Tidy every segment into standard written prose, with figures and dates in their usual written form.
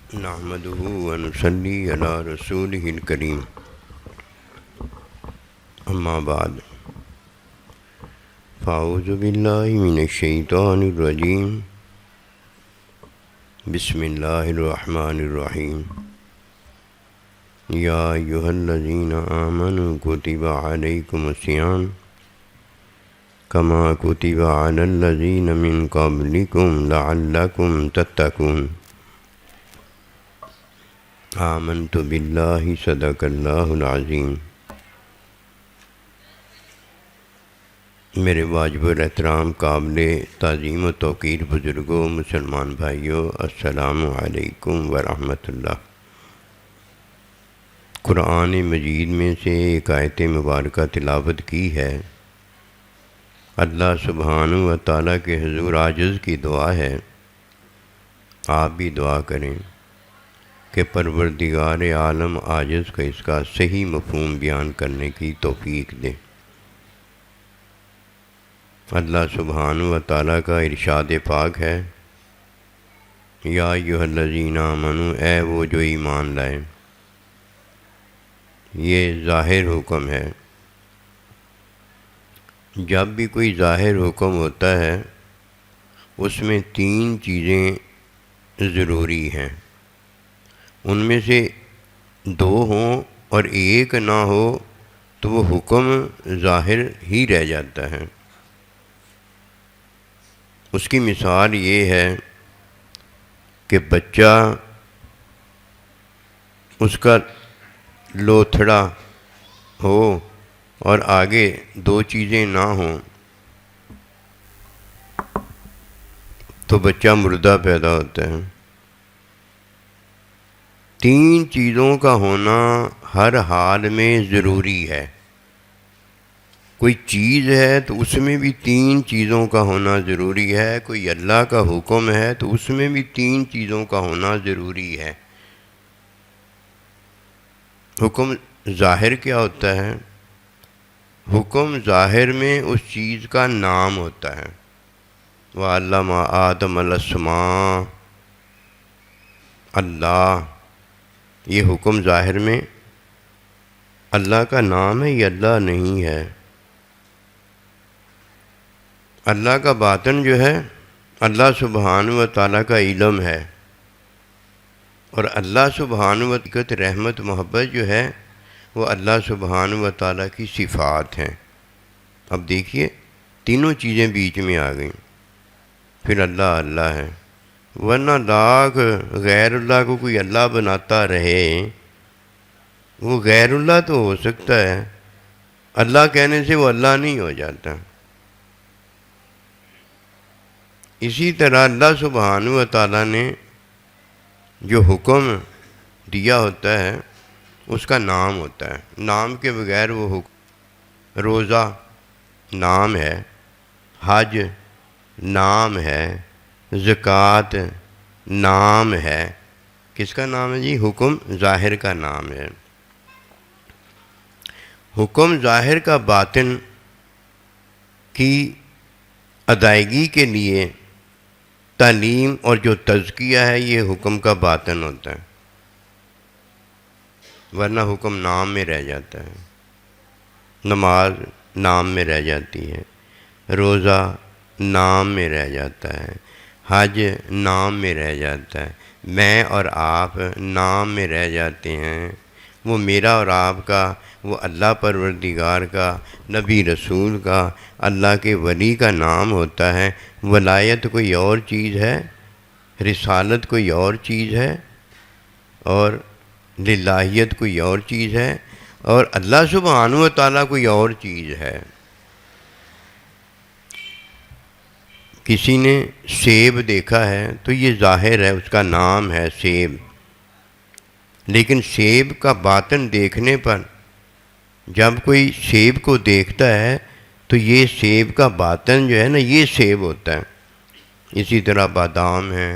نحمده ونصلي على رسوله الكريم اما بعد فاعوذ بالله من الشيطان الرجيم بسم الله الرحمن الرحيم يا أيها الذين آمنوا كتب عليكم الصيام كما كتب على الذين من قبلكم لعلكم تتقون آمنت بالله صدق اللہ العظیم۔ میرے واجب الاحترام قابل تعظیم و توقیر بزرگوں، مسلمان بھائیوں، السلام علیکم ورحمۃ اللہ۔ قرآن مجید میں سے ایک آیت مبارکہ تلاوت کی ہے۔ اللہ سبحانہ و تعالیٰ کے حضور عاجز کی دعا ہے، آپ بھی دعا کریں کہ پروردگار عالم عاجز کو اس کا صحیح مفہوم بیان کرنے کی توفیق دے۔ اللہ سبحانہ و تعالیٰ کا ارشاد پاک ہے، یا ایھا الذین آمنوا، اے وہ جو ایمان لائے۔ یہ ظاہر حکم ہے۔ جب بھی کوئی ظاہر حکم ہوتا ہے اس میں تین چیزیں ضروری ہیں، ان میں سے دو ہوں اور ایک نہ ہو تو وہ حکم ظاہر ہی رہ جاتا ہے۔ اس کی مثال یہ ہے کہ بچہ، اس کا لوتھڑا ہو اور آگے دو چیزیں نہ ہوں تو بچہ مردہ پیدا ہوتا ہے۔ تین چیزوں کا ہونا ہر حال میں ضروری ہے۔ کوئی چیز ہے تو اس میں بھی تین چیزوں کا ہونا ضروری ہے، کوئی اللہ کا حکم ہے تو اس میں بھی تین چیزوں کا ہونا ضروری ہے۔ حکم ظاہر کیا ہوتا ہے؟ حکم ظاہر میں اس چیز کا نام ہوتا ہے۔ وَعَلَّمَ آدَمَ الْأَسْمَاءَ، اللہ، یہ حکم ظاہر میں اللہ کا نام ہے، یہ اللہ نہیں ہے۔ اللہ کا باطن جو ہے اللہ سبحانہ و تعالیٰ کا علم ہے، اور اللہ سبحانہ و تعالیٰ کی رحمت محبت جو ہے وہ اللہ سبحانہ و تعالیٰ کی صفات ہیں۔ اب دیکھیے تینوں چیزیں بیچ میں آ گئیں، پھر اللہ اللہ ہے۔ ورنہ لاکھ غیر اللہ کو کوئی اللہ بناتا رہے، وہ غیر اللہ تو ہو سکتا ہے، اللہ کہنے سے وہ اللہ نہیں ہو جاتا۔ اسی طرح اللہ سبحانہ و تعالیٰ نے جو حکم دیا ہوتا ہے اس کا نام ہوتا ہے، نام کے بغیر وہ حکم، روزہ نام ہے، حج نام ہے، زکوٰۃ نام ہے۔ کس کا نام ہے جی؟ حکم ظاہر کا نام ہے۔ حکم ظاہر کا باطن کی ادائیگی کے لیے تعلیم اور جو تزکیہ ہے یہ حکم کا باطن ہوتا ہے، ورنہ حکم نام میں رہ جاتا ہے۔ نماز نام میں رہ جاتی ہے، روزہ نام میں رہ جاتا ہے، حج نام میں رہ جاتا ہے، میں اور آپ نام میں رہ جاتے ہیں۔ وہ میرا اور آپ کا، وہ اللہ پروردگار کا، نبی رسول کا، اللہ کے ولی کا نام ہوتا ہے۔ ولایت کوئی اور چیز ہے، رسالت کوئی اور چیز ہے، اور للہیت کوئی اور چیز ہے، اور اللہ سبحانہ و تعالیٰ کوئی اور چیز ہے۔ کسی نے سیب دیکھا ہے تو یہ ظاہر ہے، اس کا نام ہے سیب، لیکن سیب کا باطن دیکھنے پر جب کوئی سیب کو دیکھتا ہے تو یہ سیب کا باطن جو ہے نا یہ سیب ہوتا ہے۔ اسی طرح بادام ہے،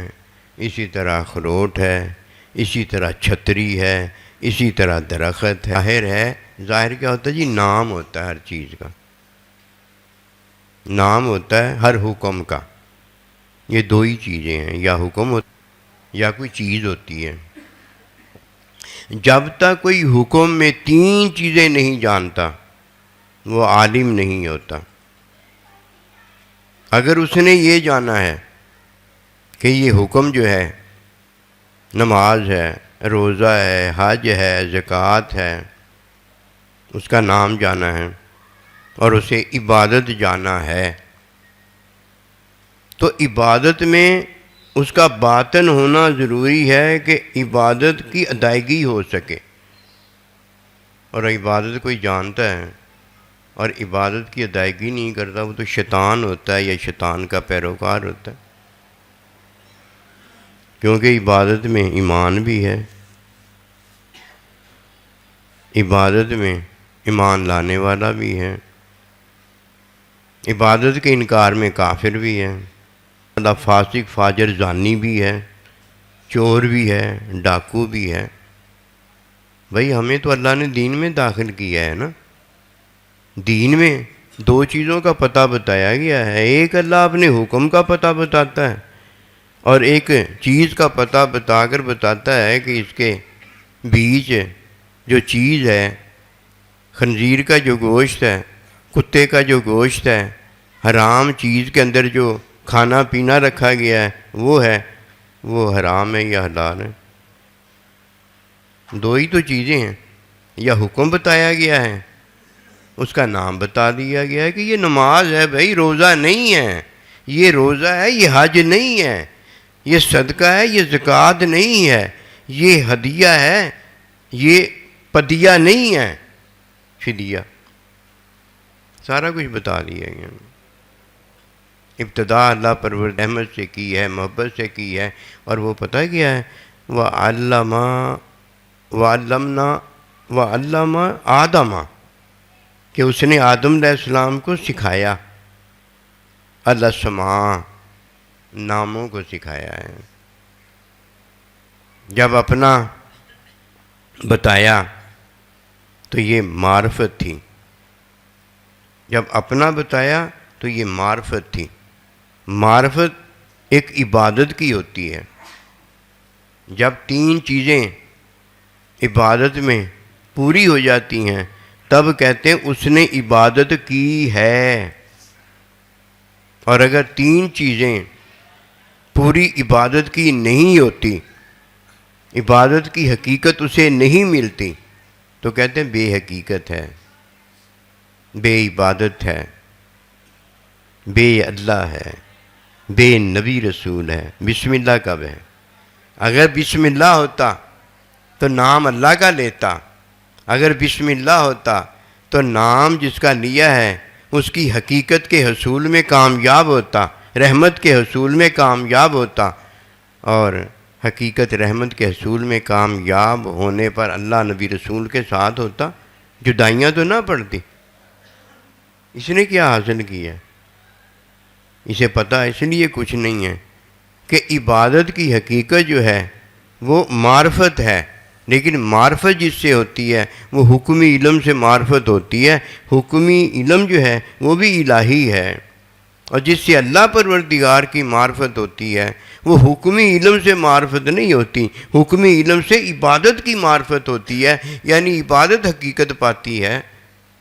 اسی طرح اخروٹ ہے، اسی طرح چھتری ہے، اسی طرح درخت ہے۔ ظاہر ہے، ظاہر کیا ہوتا ہے جی؟ نام ہوتا ہے ہر چیز کا، نام ہوتا ہے ہر حکم کا۔ یہ دو ہی چیزیں ہیں، یا حکم ہوتا ہے یا کوئی چیز ہوتی ہے. جب تک کوئی حکم میں 3 چیزیں نہیں جانتا وہ عالم نہیں ہوتا. اگر اس نے یہ جانا ہے کہ یہ حکم جو ہے نماز ہے، روزہ ہے، حج ہے، زکوٰۃ ہے، اس کا نام جانا ہے اور اسے عبادت جانا ہے، تو عبادت میں اس کا باطن ہونا ضروری ہے کہ عبادت کی ادائیگی ہو سکے. اور عبادت کوئی جانتا ہے اور عبادت کی ادائیگی نہیں کرتا وہ تو شیطان ہوتا ہے یا شیطان کا پیروکار ہوتا ہے. کیونکہ عبادت میں ایمان بھی ہے، عبادت میں ایمان لانے والا بھی ہے، عبادت کے انکار میں کافر بھی ہے، اللہ فاسق فاجر زانی بھی ہے، چور بھی ہے، ڈاکو بھی ہے. بھئی ہمیں تو اللہ نے دین میں داخل کیا ہے نا. دین میں 2 چیزوں کا پتہ بتایا گیا ہے. ایک اللہ اپنے حکم کا پتہ بتاتا ہے اور ایک چیز کا پتہ بتا کر بتاتا ہے کہ اس کے بیچ جو چیز ہے، خنزیر کا جو گوشت ہے، کتے کا جو گوشت ہے، حرام چیز کے اندر جو کھانا پینا رکھا گیا ہے وہ حرام ہے یا حلال ہے. 2 ہی تو چیزیں ہیں. یا حکم بتایا گیا ہے، اس کا نام بتا دیا گیا ہے کہ یہ نماز ہے بھائی، روزہ نہیں ہے. یہ روزہ ہے، یہ حج نہیں ہے. یہ صدقہ ہے، یہ زکوٰۃ نہیں ہے. یہ ہدیہ ہے، یہ پدیہ نہیں ہے، فدیہ. سارا کچھ بتا دیا گیا. ابتدا اللہ پرور رحمت سے کی ہے، محبت سے کی ہے. اور وہ پتہ کیا ہے؟ وَعَلَّمَ آدَمَ، کہ اس نے آدم علیہ السلام کو سکھایا الاسماء، ناموں کو سکھایا ہے. جب اپنا بتایا تو یہ معرفت تھی. جب اپنا بتایا تو یہ معرفت تھی. معرفت ایک عبادت کی ہوتی ہے. جب 3 چیزیں عبادت میں پوری ہو جاتی ہیں تب کہتے ہیں اس نے عبادت کی ہے. اور اگر 3 چیزیں پوری عبادت کی نہیں ہوتی، عبادت کی حقیقت اسے نہیں ملتی، تو کہتے ہیں بے حقیقت ہے، بے عبادت ہے، بے اللہ ہے، بے نبی رسول ہے. بسم اللہ کب ہے؟ اگر بسم اللہ ہوتا تو نام اللہ کا لیتا. اگر بسم اللہ ہوتا تو نام جس کا لیا ہے اس کی حقیقت کے حصول میں کامیاب ہوتا، رحمت کے حصول میں کامیاب ہوتا. اور حقیقت رحمت کے حصول میں کامیاب ہونے پر اللہ نبی رسول کے ساتھ ہوتا، جدائیاں تو نہ پڑتی. اس نے کیا حاصل کیا؟ اسے پتہ اس لیے کچھ نہیں ہے کہ عبادت کی حقیقت جو ہے وہ معرفت ہے. لیکن معرفت جس سے ہوتی ہے وہ حکمی علم سے معرفت ہوتی ہے. حکمی علم جو ہے وہ بھی الہی ہے. اور جس سے اللہ پروردگار کی معرفت ہوتی ہے وہ حکمی علم سے معرفت نہیں ہوتی، حکمی علم سے عبادت کی معرفت ہوتی ہے. یعنی عبادت حقیقت پاتی ہے.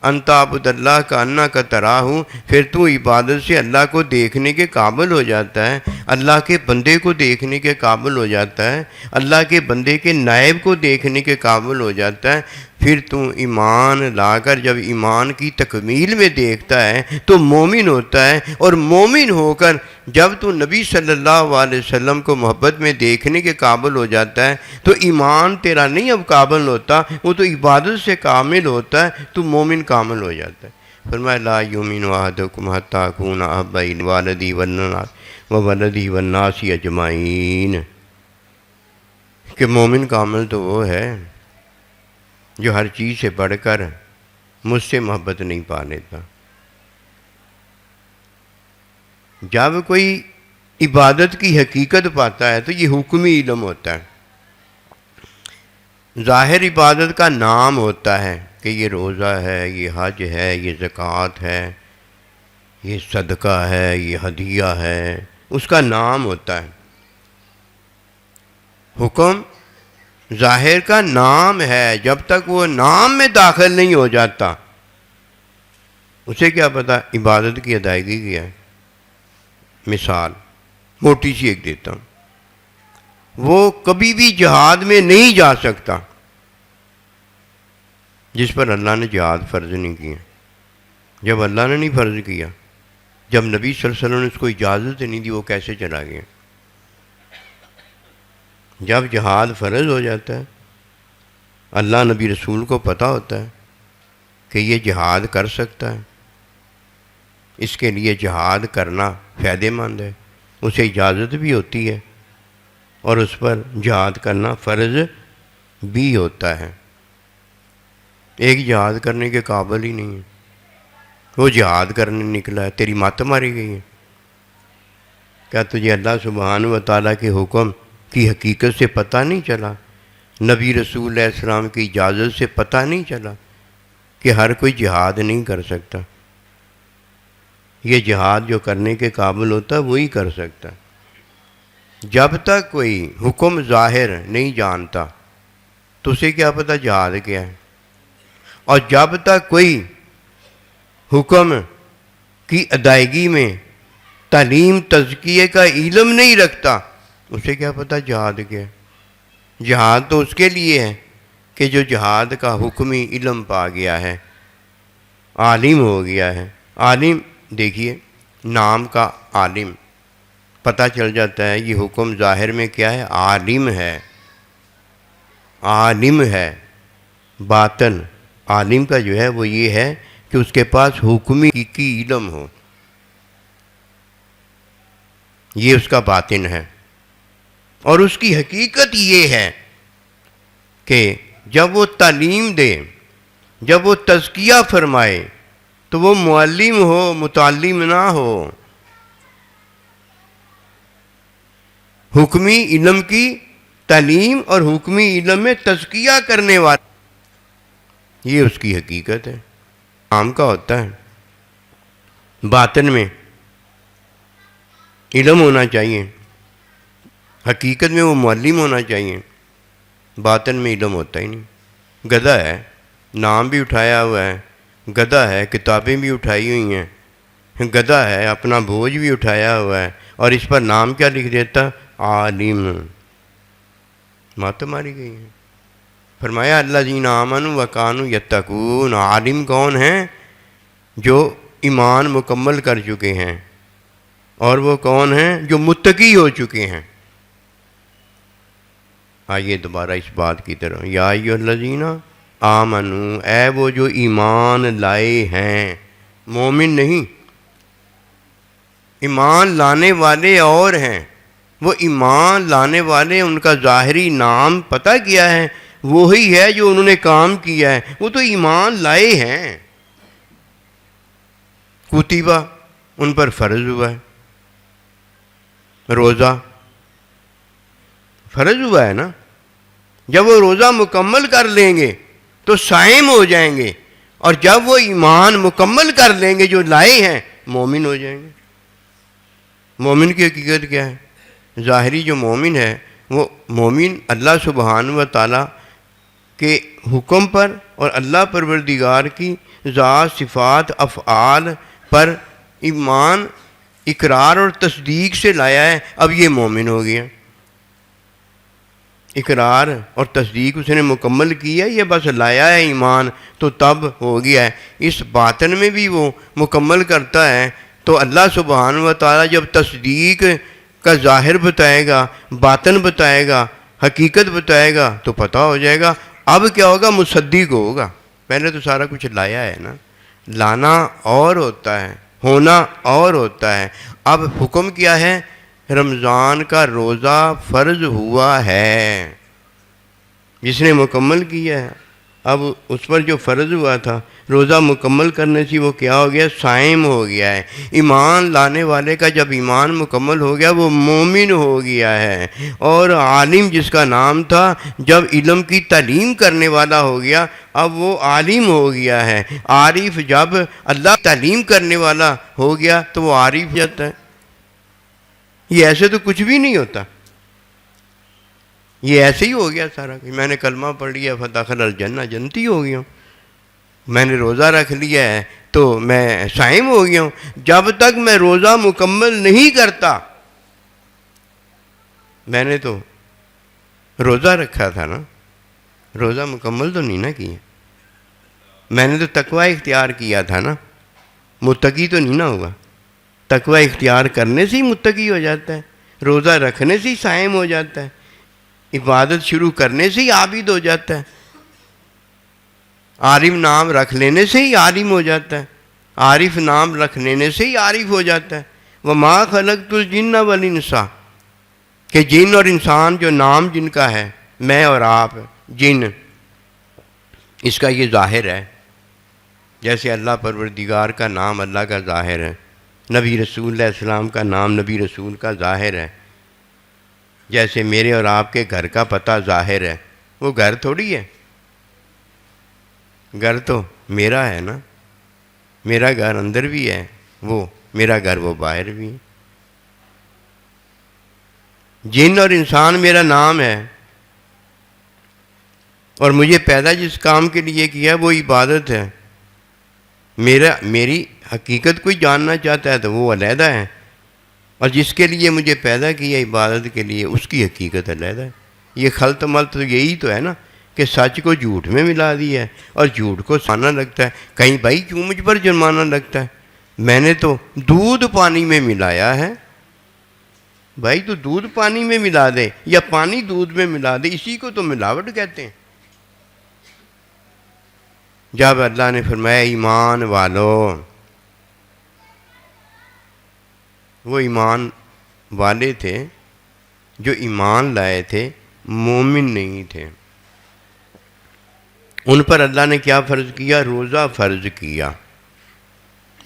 انت عبد اللہ کا انا کا تراہ، پھر تو عبادت سے اللہ کو دیکھنے کے قابل ہو جاتا ہے، اللہ کے بندے کو دیکھنے کے قابل ہو جاتا ہے، اللہ کے بندے کے نائب کو دیکھنے کے قابل ہو جاتا ہے. پھر تو ایمان لا کر جب ایمان کی تکمیل میں دیکھتا ہے تو مومن ہوتا ہے. اور مومن ہو کر جب تو نبی صلی اللہ علیہ وسلم کو محبت میں دیکھنے کے قابل ہو جاتا ہے تو ایمان تیرا نہیں اب قابل ہوتا، وہ تو عبادت سے کامل ہوتا ہے، تو مومن کامل ہو جاتا ہے. فرمایا لا یؤمن احدکم حتی اکون احب الی والدی وولدی والناس اجمعین، کہ مومن کامل تو وہ ہے جو ہر چیز سے بڑھ کر مجھ سے محبت نہیں پا لیتا. جب کوئی عبادت کی حقیقت پاتا ہے تو یہ حکمی علم ہوتا ہے. ظاہر عبادت کا نام ہوتا ہے کہ یہ روزہ ہے، یہ حج ہے، یہ زکوٰۃ ہے، یہ صدقہ ہے، یہ ہدیہ ہے، اس کا نام ہوتا ہے. حکم ظاہر کا نام ہے، جب تک وہ نام میں داخل نہیں ہو جاتا اسے کیا پتہ عبادت کی ادائیگی کیا ہے۔ مثال موٹی سی ایک دیتا ہوں، وہ کبھی بھی جہاد میں نہیں جا سکتا جس پر اللہ نے جہاد فرض نہیں کیا۔ جب اللہ نے نہیں فرض کیا، جب نبی صلی اللہ علیہ وسلم نے اس کو اجازت نہیں دی، وہ کیسے چلا گیا؟ جب جہاد فرض ہو جاتا ہے، اللہ نبی رسول کو پتہ ہوتا ہے کہ یہ جہاد کر سکتا ہے، اس کے لیے جہاد کرنا فائدہ مند ہے، اسے اجازت بھی ہوتی ہے اور اس پر جہاد کرنا فرض بھی ہوتا ہے۔ ایک جہاد کرنے کے قابل ہی نہیں ہے، وہ جہاد کرنے نکلا ہے، تیری مات ماری گئی ہے۔ کیا تجھے اللہ سبحانہ و تعالیٰ کے حکم کی حقیقت سے پتہ نہیں چلا؟ نبی رسول علیہ السلام کی اجازت سے پتہ نہیں چلا کہ ہر کوئی جہاد نہیں کر سکتا؟ یہ جہاد جو کرنے کے قابل ہوتا ہے وہی کر سکتا ہے۔ جب تک کوئی حکم ظاہر نہیں جانتا تو اسے کیا پتہ جہاد کیا ہے، اور جب تک کوئی حکم کی ادائیگی میں تعلیم تزکیے کا علم نہیں رکھتا اسے کیا پتہ جہاد کیا ہے۔ جہاد تو اس کے لیے ہے کہ جو جہاد کا حکمی علم پا گیا ہے، عالم ہو گیا ہے۔ عالم دیکھیے، نام کا عالم پتہ چل جاتا ہے یہ حکم ظاہر میں کیا ہے، عالم ہے، عالم ہے۔ باطن عالم کا جو ہے وہ یہ ہے کہ اس کے پاس حکمی کی علم ہو، یہ اس کا باطن ہے۔ اور اس کی حقیقت یہ ہے کہ جب وہ تعلیم دے، جب وہ تزکیہ فرمائے تو وہ معلم ہو، متعلم نہ ہو۔ حکمی علم کی تعلیم اور حکمی علم میں تزکیہ کرنے والا، یہ اس کی حقیقت ہے۔ عام کا ہوتا ہے، باطن میں علم ہونا چاہیے، حقیقت میں وہ معلم ہونا چاہیے، باطن میں علم ہوتا ہی نہیں۔ گدھا ہے، نام بھی اٹھایا ہوا ہے، گدھا ہے، کتابیں بھی اٹھائی ہوئی ہیں، گدھا ہے، اپنا بوجھ بھی اٹھایا ہوا ہے، اور اس پر نام کیا لکھ دیتا؟ عالم۔ مات ماری گئی ہے۔ فرمایا الذین آمنوا وکانوا یتقون، عالم کون ہیں؟ جو ایمان مکمل کر چکے ہیں، اور وہ کون ہیں؟ جو متقی ہو چکے ہیں۔ آئیے دوبارہ اس بات کی طرح، یا ایھا الذین آمنوا، اے وہ جو ایمان لائے ہیں، مومن نہیں، ایمان لانے والے اور ہیں۔ وہ ایمان لانے والے، ان کا ظاہری نام پتہ کیا ہے؟ وہی ہے جو انہوں نے کام کیا ہے، وہ تو ایمان لائے ہیں۔ کتبہ ان پر فرض ہوا ہے، روزہ فرض ہوا ہے نا، جب وہ روزہ مکمل کر لیں گے تو صائم ہو جائیں گے، اور جب وہ ایمان مکمل کر لیں گے جو لائے ہیں، مومن ہو جائیں گے۔ مومن کی حقیقت کیا ہے؟ ظاہری جو مومن ہے وہ مومن اللہ سبحانہ و تعالیٰ کے حکم پر اور اللہ پروردگار کی ذات، صفات، افعال پر ایمان، اقرار اور تصدیق سے لایا ہے، اب یہ مومن ہو گیا۔ اقرار اور تصدیق اس نے مکمل کی ہے، یہ بس لایا ہے ایمان تو تب ہو گیا ہے۔ اس باطن میں بھی وہ مکمل کرتا ہے تو اللہ سبحانہ و تعالیٰ جب تصدیق کا ظاہر بتائے گا، باطن بتائے گا، حقیقت بتائے گا تو پتہ ہو جائے گا۔ اب کیا ہوگا؟ مصدق ہوگا۔ پہلے تو سارا کچھ لایا ہے نا، لانا اور ہوتا ہے، ہونا اور ہوتا ہے۔ اب حکم کیا ہے؟ رمضان کا روزہ فرض ہوا ہے، جس نے مکمل کیا ہے، اب اس پر جو فرض ہوا تھا روزہ مکمل کرنے سے وہ کیا ہو گیا؟ صائم ہو گیا ہے۔ ایمان لانے والے کا جب ایمان مکمل ہو گیا وہ مومن ہو گیا ہے، اور عالم جس کا نام تھا جب علم کی تعلیم کرنے والا ہو گیا اب وہ عالم ہو گیا ہے۔ عارف جب اللہ تعلیم کرنے والا ہو گیا تو وہ عارف جاتا ہے۔ یہ ایسے تو کچھ بھی نہیں ہوتا، یہ ایسے ہی ہو گیا سارا کہ میں نے کلمہ پڑھ لیا فدخل الجنہ، جنتی ہو گیا ہوں، میں نے روزہ رکھ لیا ہے تو میں صائم ہو گیا ہوں۔ جب تک میں روزہ مکمل نہیں کرتا، میں نے تو روزہ رکھا تھا نا، روزہ مکمل تو نہیں نا کیا، میں نے تو تقوی اختیار کیا تھا نا، متقی تو نہیں نا ہوگا۔ تقوی اختیار کرنے سے ہی متقی ہو جاتا ہے، روزہ رکھنے سے ہی صائم ہو جاتا ہے، عبادت شروع کرنے سے ہی عابد ہو جاتا ہے، عارف نام رکھ لینے سے ہی عالم ہو جاتا ہے، عارف نام رکھ لینے سے ہی عارف ہو جاتا ہے۔ وَمَا خَلَقْتُ الْجِنَّ وَالْإِنسَ، کہ جن اور انسان جو نام جن کا ہے، میں اور آپ جن، اس کا یہ ظاہر ہے، جیسے اللہ پروردگار کا نام اللہ کا ظاہر ہے، نبی رسول علیہ السلام کا نام نبی رسول کا ظاہر ہے، جیسے میرے اور آپ کے گھر کا پتہ ظاہر ہے، وہ گھر تھوڑی ہے، گھر تو میرا ہے نا، میرا گھر اندر بھی ہے، وہ میرا گھر وہ باہر بھی ہے۔ جن اور انسان میرا نام ہے، اور مجھے پیدا جس کام کے لیے کیا وہ عبادت ہے۔ میری حقیقت کوئی جاننا چاہتا ہے تو وہ علیحدہ ہے، اور جس کے لیے مجھے پیدا کیا عبادت کے لیے، اس کی حقیقت علیحدہ ہے۔ یہ خلط ملط تو یہی تو ہے نا کہ سچ کو جھوٹ میں ملا دیا ہے اور جھوٹ کو جرمانہ لگتا ہے۔ کہیں بھائی کیوں مجھ پر جرمانہ لگتا ہے؟ میں نے تو دودھ پانی میں ملایا ہے۔ بھائی تو دودھ پانی میں ملا دے یا پانی دودھ میں ملا دے، اسی کو تو ملاوٹ کہتے ہیں۔ جب اللہ نے فرمایا ایمان والو، وہ ایمان والے تھے جو ایمان لائے تھے، مومن نہیں تھے، ان پر اللہ نے کیا فرض کیا؟ روزہ فرض کیا۔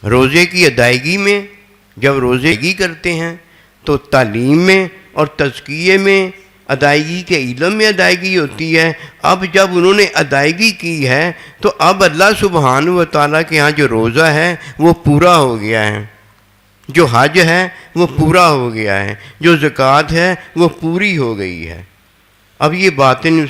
روزے کی ادائیگی میں، جب روزے ادائیگی کرتے ہیں تو تعلیم میں اور تزکیے میں ادائیگی کے علم میں ادائیگی ہوتی ہے۔ اب جب انہوں نے ادائیگی کی ہے تو اب اللہ سبحانہ و تعالیٰ کے ہاں جو روزہ ہے وہ پورا ہو گیا ہے، جو حج ہے وہ پورا ہو گیا ہے، جو زکوٰۃ ہے وہ پوری ہو گئی ہے۔ اب یہ باطن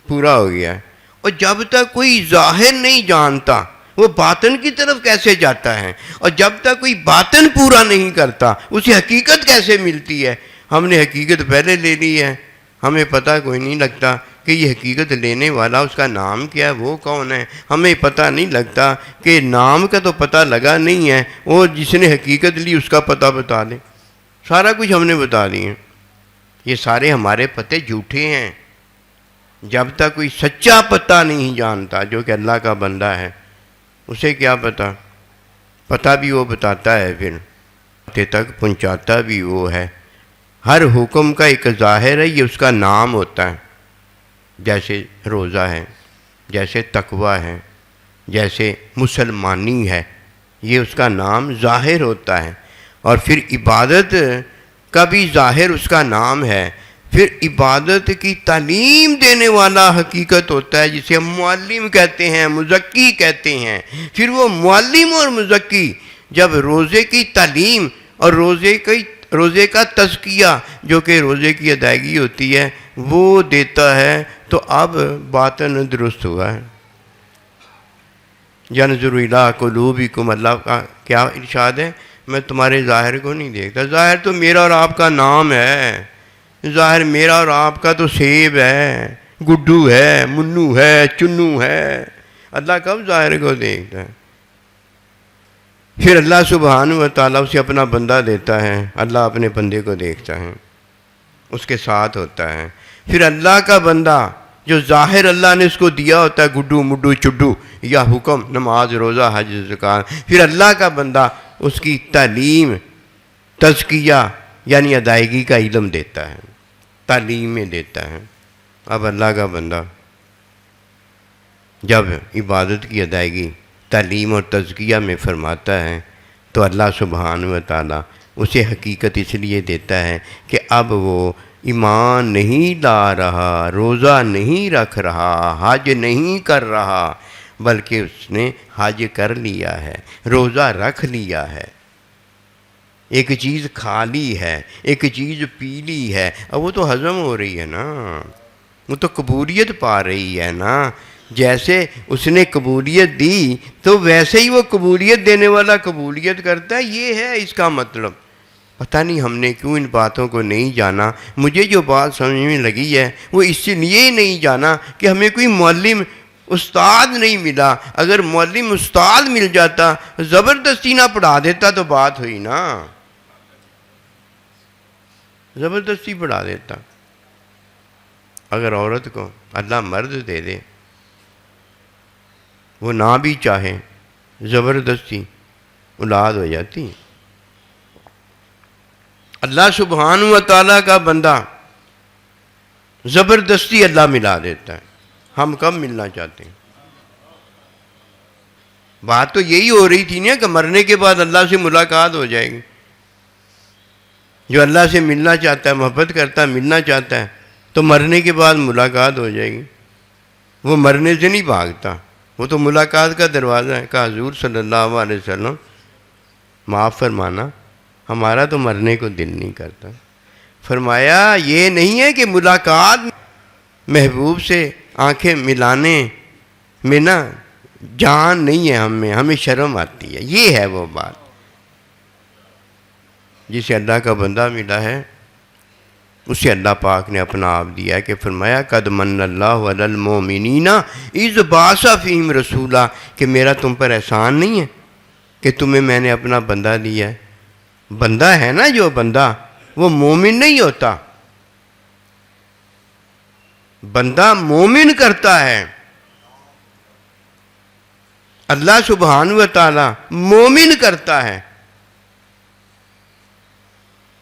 پورا ہو گیا ہے، اور جب تک کوئی ظاہر نہیں جانتا وہ باطن کی طرف کیسے جاتا ہے؟ اور جب تک کوئی باطن پورا نہیں کرتا اسے حقیقت کیسے ملتی ہے؟ ہم نے حقیقت پہلے لے لی ہے، ہمیں پتہ کوئی نہیں لگتا کہ یہ حقیقت لینے والا اس کا نام کیا ہے، وہ کون ہے، ہمیں پتہ نہیں لگتا کہ نام کا تو پتہ لگا نہیں ہے، وہ جس نے حقیقت لی اس کا پتہ بتا دیں۔ سارا کچھ ہم نے بتا دیا۔ یہ سارے ہمارے پتے جھوٹے ہیں۔ جب تک کوئی سچا پتہ نہیں جانتا جو کہ اللہ کا بندہ ہے، اسے کیا پتہ؟ پتہ بھی وہ بتاتا ہے، پھر پتے تک پہنچاتا بھی وہ ہے۔ ہر حکم کا ایک ظاہر ہے، یہ اس کا نام ہوتا ہے، جیسے روزہ ہے، جیسے تقوی ہے، جیسے مسلمانی ہے، یہ اس کا نام ظاہر ہوتا ہے۔ اور پھر عبادت کا بھی ظاہر اس کا نام ہے۔ پھر عبادت کی تعلیم دینے والا حقیقت ہوتا ہے، جسے ہم معلم کہتے ہیں، مزکی کہتے ہیں۔ پھر وہ معلم اور مزکی جب روزے کی تعلیم اور روزے کا تزکیہ جو کہ روزے کی ادائیگی ہوتی ہے وہ دیتا ہے، تو اب باطن درست ہوا ہے۔ يَنْظُرُ إِلَىٰ قُلُوبِكُمْ، اللہ کا کیا ارشاد ہے؟ میں تمہارے ظاہر کو نہیں دیکھتا۔ ظاہر تو میرا اور آپ کا نام ہے، ظاہر میرا اور آپ کا تو سیب ہے، گڈو ہے، منو ہے، چنو ہے۔ اللہ کب ظاہر کو دیکھتا ہے؟ پھر اللہ سبحانہ و تعالیٰ اسے اپنا بندہ دیتا ہے، اللہ اپنے بندے کو دیکھتا ہے، اس کے ساتھ ہوتا ہے۔ پھر اللہ کا بندہ جو ظاہر اللہ نے اس کو دیا ہوتا ہے، گڈو مڈو چڈو یا حکم، نماز روزہ حج زکوٰۃ، پھر اللہ کا بندہ اس کی تعلیم تزکیہ یعنی ادائیگی کا علم دیتا ہے، تعلیم میں دیتا ہے۔ اب اللہ کا بندہ جب عبادت کی ادائیگی تعلیم اور تزکیہ میں فرماتا ہے تو اللہ سبحانہ و تعالیٰ اسے حقیقت اس لیے دیتا ہے کہ اب وہ ایمان نہیں لا رہا، روزہ نہیں رکھ رہا، حج نہیں کر رہا، بلکہ اس نے حج کر لیا ہے، روزہ رکھ لیا ہے۔ ایک چیز کھالی ہے، ایک چیز پیلی ہے، اب وہ تو ہضم ہو رہی ہے نا، وہ تو قبولیت پا رہی ہے نا۔ جیسے اس نے قبولیت دی تو ویسے ہی وہ قبولیت دینے والا قبولیت کرتا ہے، یہ ہے اس کا مطلب۔ پتہ نہیں ہم نے کیوں ان باتوں کو نہیں جانا۔ مجھے جو بات سمجھ میں لگی ہے وہ اس لیے نہیں جانا کہ ہمیں کوئی معلم استاد نہیں ملا۔ اگر معلم استاد مل جاتا، زبردستی نہ پڑھا دیتا تو بات ہوئی نا، زبردستی پڑھا دیتا۔ اگر عورت کو اللہ مرد دے دے، وہ نہ بھی چاہے، زبردستی اولاد ہو جاتی۔ اللہ سبحانہ و تعالیٰ کا بندہ زبردستی اللہ ملا دیتا ہے۔ ہم کب ملنا چاہتے ہیں؟ بات تو یہی ہو رہی تھی نا کہ مرنے کے بعد اللہ سے ملاقات ہو جائے گی۔ جو اللہ سے ملنا چاہتا ہے، محبت کرتا ہے، ملنا چاہتا ہے، تو مرنے کے بعد ملاقات ہو جائے گی۔ وہ مرنے سے نہیں بھاگتا، وہ تو ملاقات کا دروازہ ہے۔ کہ حضور صلی اللہ علیہ وسلم معاف فرمانا، ہمارا تو مرنے کو دل نہیں کرتا۔ فرمایا یہ نہیں ہے کہ ملاقات محبوب سے آنکھیں ملانے میں نا جان نہیں ہے ہمیں شرم آتی ہے، یہ ہے وہ بات۔ جسے اللہ کا بندہ ملا ہے اسے اللہ پاک نے اپنا آپ دیا ہے کہ فرمایا قد من اللہ علی المؤمنین اذ بعث فیہم رسولا، کہ میرا تم پر احسان نہیں ہے کہ تمہیں میں نے اپنا بندہ دیا ہے۔ بندہ ہے نا جو بندہ، وہ مومن نہیں ہوتا، بندہ مومن کرتا ہے۔ اللہ سبحانہ و تعالی مومن کرتا ہے۔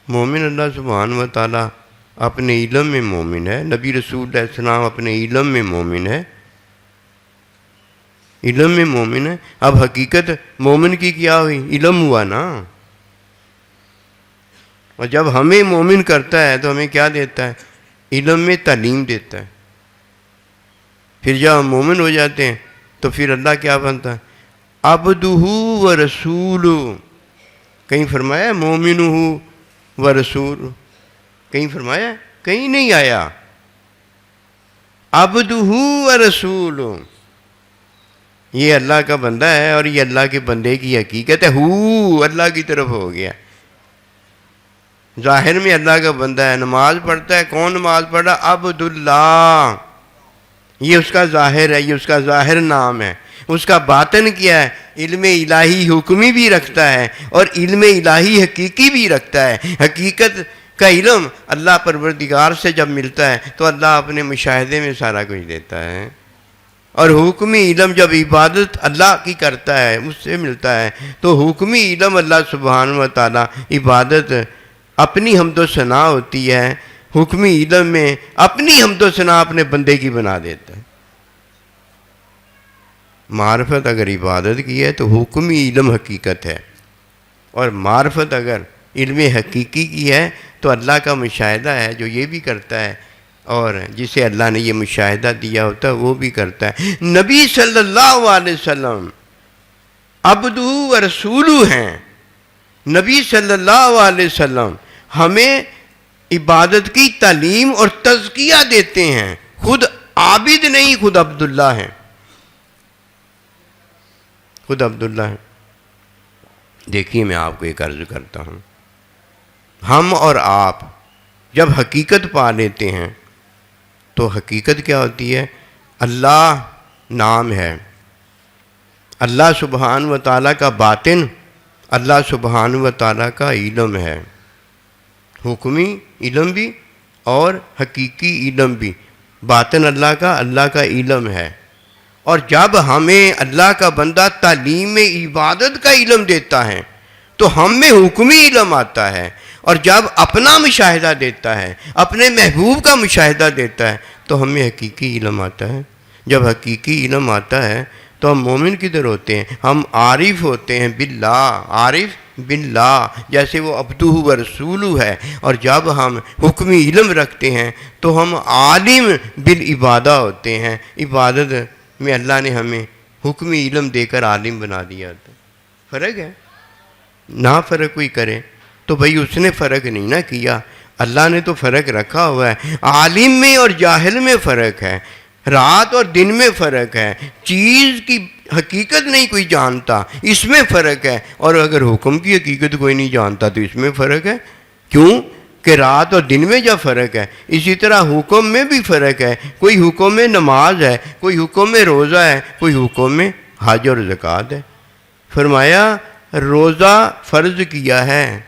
مومن اللہ سبحانہ و تعالی اپنے علم میں مومن ہے، نبی رسول علیہ السلام اپنے علم میں مومن ہے، علم میں مومن ہے۔ اب حقیقت مومن کی کیا ہوئی؟ علم ہوا نا۔ اور جب ہمیں مومن کرتا ہے تو ہمیں کیا دیتا ہے؟ علم میں تعلیم دیتا ہے۔ پھر جب ہم مومن ہو جاتے ہیں تو پھر اللہ کیا بنتا ہے؟ عبدہ و رسول۔ کہیں فرمایا مومن و رسول؟ کہیں فرمایا؟ کہیں نہیں آیا۔ عبدہ و رسول، یہ اللہ کا بندہ ہے اور یہ اللہ کے بندے کی حقیقت ہے۔ ہو اللہ کی طرف ہو گیا، ظاہر میں اللہ کا بندہ ہے، نماز پڑھتا ہے۔ کون نماز پڑھ رہا؟ عبداللہ، یہ اس کا ظاہر ہے، یہ اس کا ظاہر نام ہے۔ اس کا باطن کیا ہے؟ علم الہی حکمی بھی رکھتا ہے اور علم الہی حقیقی بھی رکھتا ہے۔ حقیقت کا علم اللہ پروردگار سے جب ملتا ہے تو اللہ اپنے مشاہدے میں سارا کچھ دیتا ہے، اور حکمی علم جب عبادت اللہ کی کرتا ہے اس سے ملتا ہے تو حکمی علم اللہ سبحانہ و تعالی عبادت اپنی حمد و ثنا ہوتی ہے، حکمی علم میں اپنی حمد و ثنا اپنے بندے کی بنا دیتا ہے۔ معرفت اگر عبادت کی ہے تو حکمی علم حقیقت ہے، اور معرفت اگر علم حقیقی کی ہے تو اللہ کا مشاہدہ ہے جو یہ بھی کرتا ہے، اور جسے اللہ نے یہ مشاہدہ دیا ہوتا ہے وہ بھی کرتا ہے۔ نبی صلی اللہ علیہ وسلم عبدہ و رسول ہیں۔ نبی صلی اللہ علیہ وسلم ہمیں عبادت کی تعلیم اور تزکیہ دیتے ہیں۔ خود عابد نہیں، خود عبداللہ ہیں، خود عبداللہ ہیں۔ دیکھیے میں آپ کو ایک عرض کرتا ہوں، ہم اور آپ جب حقیقت پا لیتے ہیں تو حقیقت کیا ہوتی ہے؟ اللہ نام ہے، اللہ سبحانہ و تعالیٰ کا باطن، اللہ سبحانہ و تعالیٰ کا علم ہے، حکمی علم بھی اور حقیقی علم بھی۔ باطن اللہ کا علم ہے، اور جب ہمیں اللہ کا بندہ تعلیم عبادت کا علم دیتا ہے تو ہم میں حکمی علم آتا ہے، اور جب اپنا مشاہدہ دیتا ہے، اپنے محبوب کا مشاہدہ دیتا ہے تو ہمیں حقیقی علم آتا ہے۔ جب حقیقی علم آتا ہے تو ہم مومن کدھر ہوتے ہیں؟ ہم عارف ہوتے ہیں باللہ، عارف باللہ، جیسے وہ عبدہ و رسول ہے۔ اور جب ہم حکمی علم رکھتے ہیں تو ہم عالم بالعبادہ ہوتے ہیں۔ عبادت میں اللہ نے ہمیں حکمی علم دے کر عالم بنا دیا تھا۔ فرق ہے؟ نہ فرق کوئی کرے تو بھائی اس نے فرق نہیں نہ کیا، اللہ نے تو فرق رکھا ہوا ہے۔ عالم میں اور جاہل میں فرق ہے، رات اور دن میں فرق ہے، چیز کی حقیقت نہیں کوئی جانتا، اس میں فرق ہے، اور اگر حکم کی حقیقت کوئی نہیں جانتا تو اس میں فرق ہے۔ کیوں کہ رات اور دن میں جب فرق ہے، اسی طرح حکم میں بھی فرق ہے۔ کوئی حکم میں نماز ہے، کوئی حکم میں روزہ ہے، کوئی حکم میں حج اور زکوٰۃ ہے۔ فرمایا روزہ فرض کیا ہے،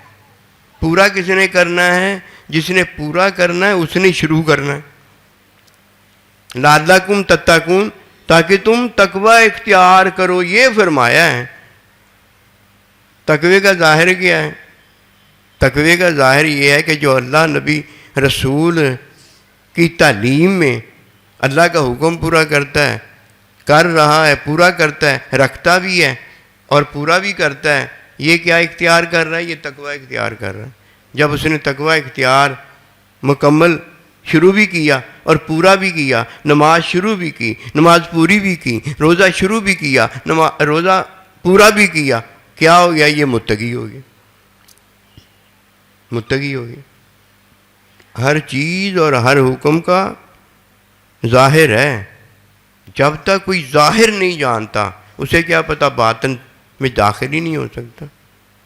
پورا کس نے کرنا ہے؟ جس نے پورا کرنا ہے اس نے شروع کرنا ہے۔ لعلکم تتقون، تاکہ تم تقوی اختیار کرو، یہ فرمایا ہے۔ تقوی کا ظاہر کیا ہے؟ تقوی کا ظاہر یہ ہے کہ جو اللہ نبی رسول کی تعلیم میں اللہ کا حکم پورا کرتا ہے، کر رہا ہے، پورا کرتا ہے، رکھتا بھی ہے اور پورا بھی کرتا ہے، یہ کیا اختیار کر رہا ہے؟ یہ تقوی اختیار کر رہا ہے۔ جب اس نے تقوی اختیار مکمل شروع بھی کیا اور پورا بھی کیا، نماز شروع بھی کی، نماز پوری بھی کی، روزہ شروع بھی کیا، روزہ پورا بھی کیا، کیا ہو گیا؟ یہ متقی ہو گیا، متقی ہو گیا۔ ہر چیز اور ہر حکم کا ظاہر ہے۔ جب تک کوئی ظاہر نہیں جانتا اسے کیا پتہ باطن میں داخل ہی نہیں ہو سکتا۔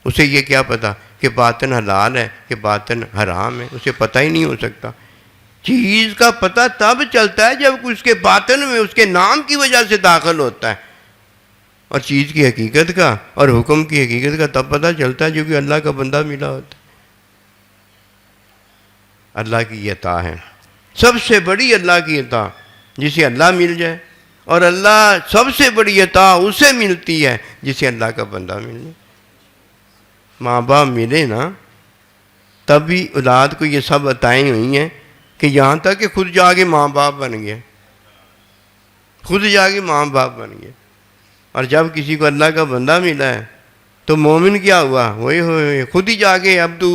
اسے یہ کیا پتہ کہ باطن حلال ہے کہ باطن حرام ہے، اسے پتہ ہی نہیں ہو سکتا۔ چیز کا پتہ تب چلتا ہے جب اس کے باطن میں اس کے نام کی وجہ سے داخل ہوتا ہے، اور چیز کی حقیقت کا اور حکم کی حقیقت کا تب پتہ چلتا ہے جو کہ اللہ کا بندہ ملا ہوتا ہے۔ اللہ کی عطا ہے، سب سے بڑی اللہ کی عطا جسے اللہ مل جائے، اور اللہ سب سے بڑی عطا اسے ملتی ہے جسے اللہ کا بندہ مل جائے۔ ماں باپ ملے نا تب بھی اولاد کو یہ سب عطائیں ہوئی ہیں کہ یہاں تک کہ خود جا کے ماں باپ بن گیا، خود جا کے ماں باپ بن گیا۔ اور جب کسی کو اللہ کا بندہ ملا ہے تو مومن کیا ہوا؟ ہوئے ہوئے خود ہی جا کے عبدہ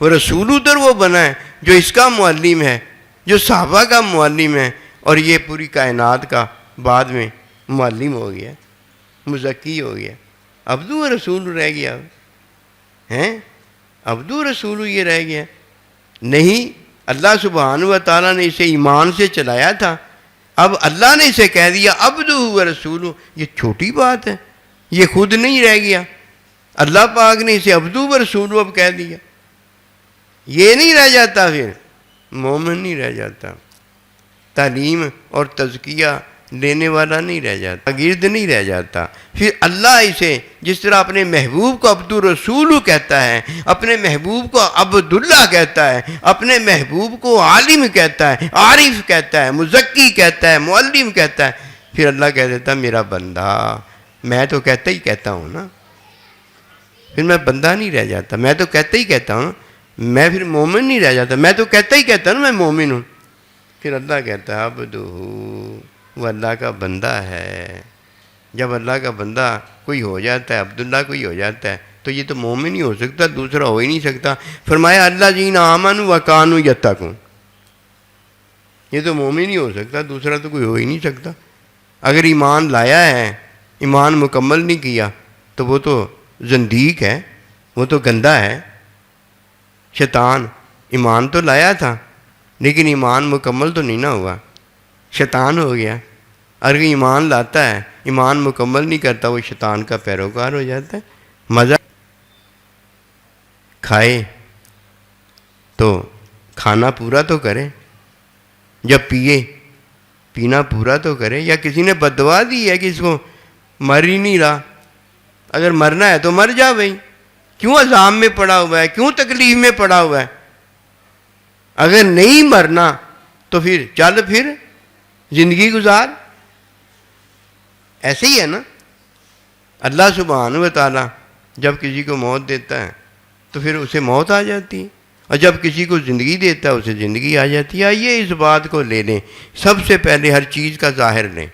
و رسول ادھر وہ بنا ہے جو اس کا معلم ہے، جو صحابہ کا معلم ہے، اور یہ پوری کائنات کا بعد میں معلم ہو گیا، مزکی ہو گیا، عبدہ و رسول رہ گیا ہیں، عبدہ و رسول یہ رہ گیا نہیں۔ اللہ سبحانہ و تعالیٰ نے اسے ایمان سے چلایا تھا، اب اللہ نے اسے کہہ دیا عبدہ و رسول، یہ چھوٹی بات ہے، یہ خود نہیں رہ گیا، اللہ پاک نے اسے عبدہ و رسول اب کہہ دیا، یہ نہیں رہ جاتا، پھر مومن نہیں رہ جاتا، تعلیم اور تزکیہ لینے والا نہیں رہ جاتا، گرد نہیں رہ جاتا۔ پھر اللہ اسے جس طرح اپنے محبوب کو عبد الرسول کہتا ہے، اپنے محبوب کو عبداللہ کہتا ہے، اپنے محبوب کو عالم کہتا ہے، عارف کہتا ہے، مزکی کہتا ہے، معلم کہتا ہے، پھر اللہ کہہ دیتا ہے میرا بندہ۔ میں تو کہتا ہی کہتا ہوں نا، پھر میں بندہ نہیں رہ جاتا، میں تو کہتا ہی کہتا ہوں، میں پھر مومن نہیں رہ جاتا، میں تو کہتا ہی کہتا ہوں میں مومن ہوں۔ پھر اللہ کہتا ہے عبدہ، وہ اللہ کا بندہ ہے۔ جب اللہ کا بندہ کوئی ہو جاتا ہے، عبداللہ کوئی ہو جاتا ہے، تو یہ تو مومن ہی ہو سکتا، دوسرا ہو ہی نہیں سکتا۔ فرمایا الذین آمنوا وکانوا یتقون، یہ تو مومن ہی ہو سکتا، دوسرا تو کوئی ہو ہی نہیں سکتا۔ اگر ایمان لایا ہے، ایمان مکمل نہیں کیا تو وہ تو زندیق ہے، وہ تو گندا ہے۔ شیطان ایمان تو لایا تھا لیکن ایمان مکمل تو نہیں نہ ہوا، شیطان ہو گیا۔ اگر ایمان لاتا ہے، ایمان مکمل نہیں کرتا، وہ شیطان کا پیروکار ہو جاتا ہے۔ مزہ کھائے تو کھانا پورا تو کرے، جب پیے پینا پورا تو کرے۔ یا کسی نے بددعا دی ہے کہ اس کو مر ہی نہیں رہا، اگر مرنا ہے تو مر جا بھائی، کیوں عذاب میں پڑا ہوا ہے، کیوں تکلیف میں پڑا ہوا ہے؟ اگر نہیں مرنا تو پھر چل، پھر زندگی گزار۔ ایسے ہی ہے نا، اللہ سبحانہ و تعالیٰ جب کسی کو موت دیتا ہے تو پھر اسے موت آ جاتی ہے، اور جب کسی کو زندگی دیتا ہے اسے زندگی آ جاتی ہے۔ آئیے اس بات کو لے لیں، سب سے پہلے ہر چیز کا ظاہر لیں،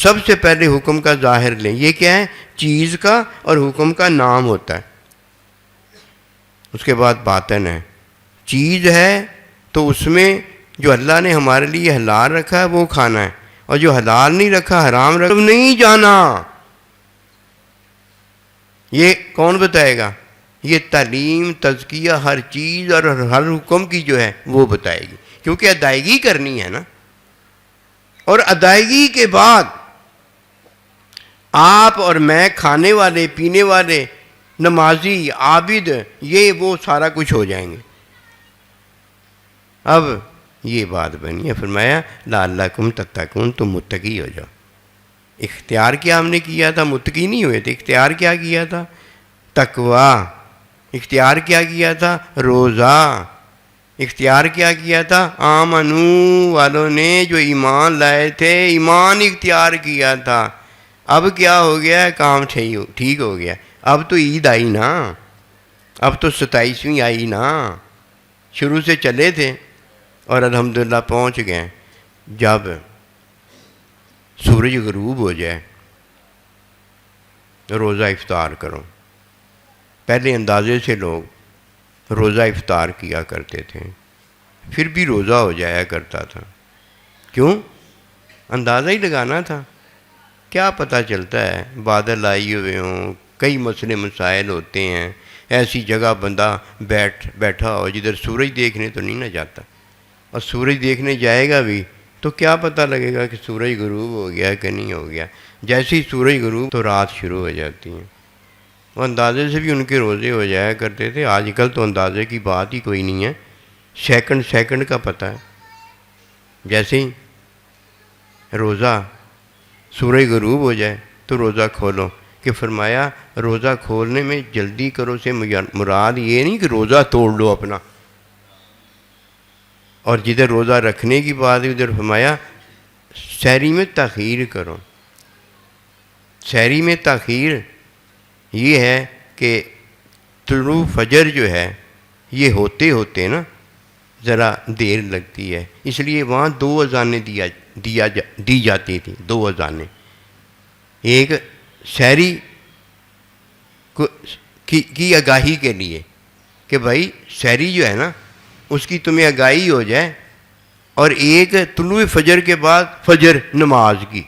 سب سے پہلے حکم کا ظاہر لیں۔ یہ کیا ہے؟ چیز کا اور حکم کا نام ہوتا ہے، اس کے بعد باطن ہے۔ چیز ہے تو اس میں جو اللہ نے ہمارے لیے حلال رکھا ہے وہ کھانا ہے، اور جو حلال نہیں رکھا، حرام رکھا، نہیں جانا۔ یہ کون بتائے گا؟ یہ تعلیم، تزکیہ، ہر چیز اور ہر حکم کی جو ہے وہ بتائے گی، کیونکہ ادائیگی کرنی ہے نا۔ اور ادائیگی کے بعد آپ اور میں، کھانے والے، پینے والے، نمازی، عابد، یہ وہ سارا کچھ ہو جائیں گے۔ اب یہ بات بنی ہے، فرمایا لعلکم تتقون، تم متقی ہو جاؤ۔ اختیار کیا ہم نے کیا تھا؟ متقی نہیں ہوئے تھے، اختیار کیا کیا تھا؟ تقوی۔ اختیار کیا کیا تھا؟ روزہ۔ اختیار کیا کیا تھا؟ آمنو والوں نے جو ایمان لائے تھے، ایمان اختیار کیا تھا۔ اب کیا ہو گیا؟ کام ٹھیک ہو گیا۔ اب تو عید آئی نا، اب تو 27ویں آئی نا، شروع سے چلے تھے اور الحمدللہ پہنچ گئے۔ جب سورج غروب ہو جائے روزہ افطار کرو۔ پہلے اندازے سے لوگ روزہ افطار کیا کرتے تھے، پھر بھی روزہ ہو جایا کرتا تھا۔ کیوں؟ اندازہ ہی لگانا تھا۔ کیا پتہ چلتا ہے، بادل آئی ہوئے ہوں، کئی مسئلے مسائل ہوتے ہیں، ایسی جگہ بندہ بیٹھا ہو جدھر سورج دیکھنے تو نہیں نہ جاتا، اور سورج دیکھنے جائے گا بھی تو کیا پتہ لگے گا کہ سورج غروب ہو گیا کہ نہیں ہو گیا۔ جیسے ہی سورج غروب تو رات شروع ہو جاتی ہے۔ وہ اندازے سے بھی ان کے روزے ہو جایا کرتے تھے۔ آج کل تو اندازے کی بات ہی کوئی نہیں ہے، سیکنڈ کا پتہ ہے۔ جیسے ہی روزہ سورج غروب ہو جائے تو روزہ کھولو، کہ فرمایا روزہ کھولنے میں جلدی کرو سے مراد یہ نہیں کہ روزہ توڑ لو اپنا، اور جدھر روزہ رکھنے کی بات ہے ادھر فرمایا سحری میں تاخیر کرو۔ سحری میں تاخیر یہ ہے کہ طلوع فجر جو ہے یہ ہوتے نا ذرا دیر لگتی ہے، اس لیے وہاں 2 اذانیں دی جاتی تھیں، 2 اذانیں۔ ایک سحری کی آگاہی کے لیے کہ بھائی سحری جو ہے نا اس کی تمہیں آگاہی ہو جائے، اور ایک طلوع فجر کے بعد فجر نماز کی۔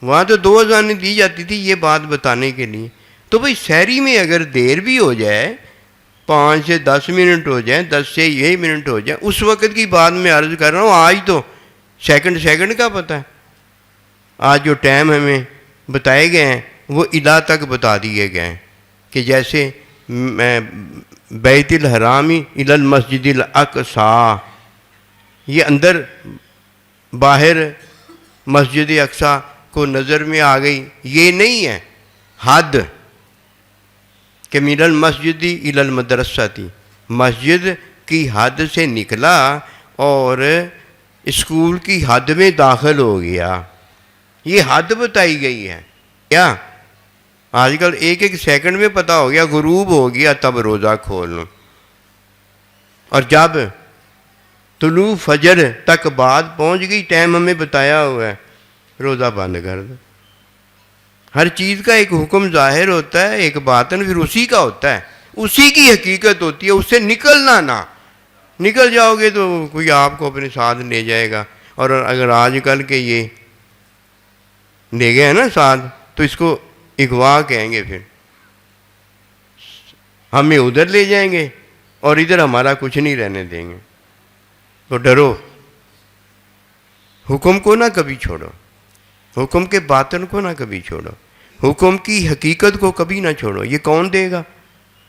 وہاں تو 2 اذانیں دی جاتی تھی یہ بات بتانے کے لیے۔ تو بھئی سحری میں اگر دیر بھی ہو جائے، 5 سے 10 منٹ ہو جائیں، 10 سے 1 منٹ ہو جائیں، اس وقت کی بات میں عرض کر رہا ہوں۔ آج تو سیکنڈ کا پتہ ہے۔ آج جو ٹائم ہمیں بتائے گئے ہیں وہ الہ تک بتا دیے گئے ہیں، کہ جیسے بیت الحرامی الی المسجد الاقصی، یہ اندر باہر مسجد اقصی کو نظر میں آ گئی، یہ نہیں ہے حد کہ من المسجد الی المدرسہ تھی، مسجد کی حد سے نکلا اور اسکول کی حد میں داخل ہو گیا، یہ حد بتائی گئی ہے۔ کیا آج کل ایک سیکنڈ میں پتہ ہو گیا غروب ہو گیا تب روزہ کھول لو، اور جب طلوع فجر تک بات پہنچ گئی، ٹائم ہمیں بتایا ہوا ہے، روزہ بند کر دو۔ ہر چیز کا ایک حکم ظاہر ہوتا ہے، ایک باطن پھر اسی کا ہوتا ہے، اسی کی حقیقت ہوتی ہے، اس سے نکلنا نہ، نکل جاؤ گے تو کوئی آپ کو اپنے ساتھ لے جائے گا۔ اور اگر آج کل کے یہ لے گئے ہیں نا ساتھ تو اس کو اغوا کہیں گے، پھر ہمیں ادھر لے جائیں گے اور ادھر ہمارا کچھ نہیں رہنے دیں گے۔ تو ڈرو، حکم کو نہ کبھی چھوڑو، حکم کے باطن کو نہ کبھی چھوڑو، حکم کی حقیقت کو کبھی نہ چھوڑو۔ یہ کون دے گا؟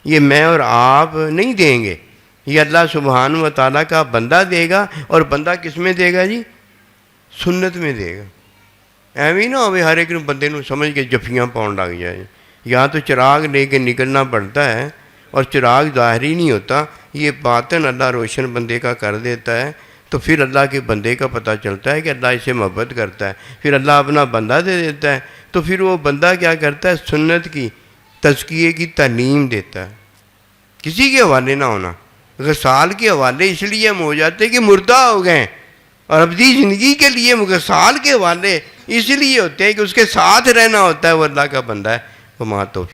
یہ میں اور آپ نہیں دیں گے، یہ اللہ سبحانہ و تعالیٰ کا بندہ دے گا۔ اور بندہ کس میں دے گا جی؟ سنت میں دے گا۔ ایویں نہ ہوئے ہر ایک بندے نو سمجھ کے جفیاں پاؤں لگ جائے۔ یہاں تو چراغ لے کے نکلنا پڑتا ہے، اور چراغ ظاہری نہیں ہوتا، یہ باطن اللہ روشن بندے کا کر دیتا ہے، تو پھر اللہ کے بندے کا پتہ چلتا ہے کہ اللہ اسے محبت کرتا ہے، پھر اللہ اپنا بندہ دے دیتا ہے، تو پھر وہ بندہ کیا کرتا ہے؟ سنت کی، تزکیے کی تعلیم دیتا ہے۔ کسی کے حوالے نہ ہونا، غسال کے حوالے اس لیے ہم ہو جاتے ہیں کہ مردہ ہو گئے، اور ابدی زندگی کے لیے غسال کے حوالے اس لیے ہوتے ہیں کہ اس کے ساتھ رہنا ہوتا ہے، وہ اللہ کا بندہ ہے۔ وہ توفیق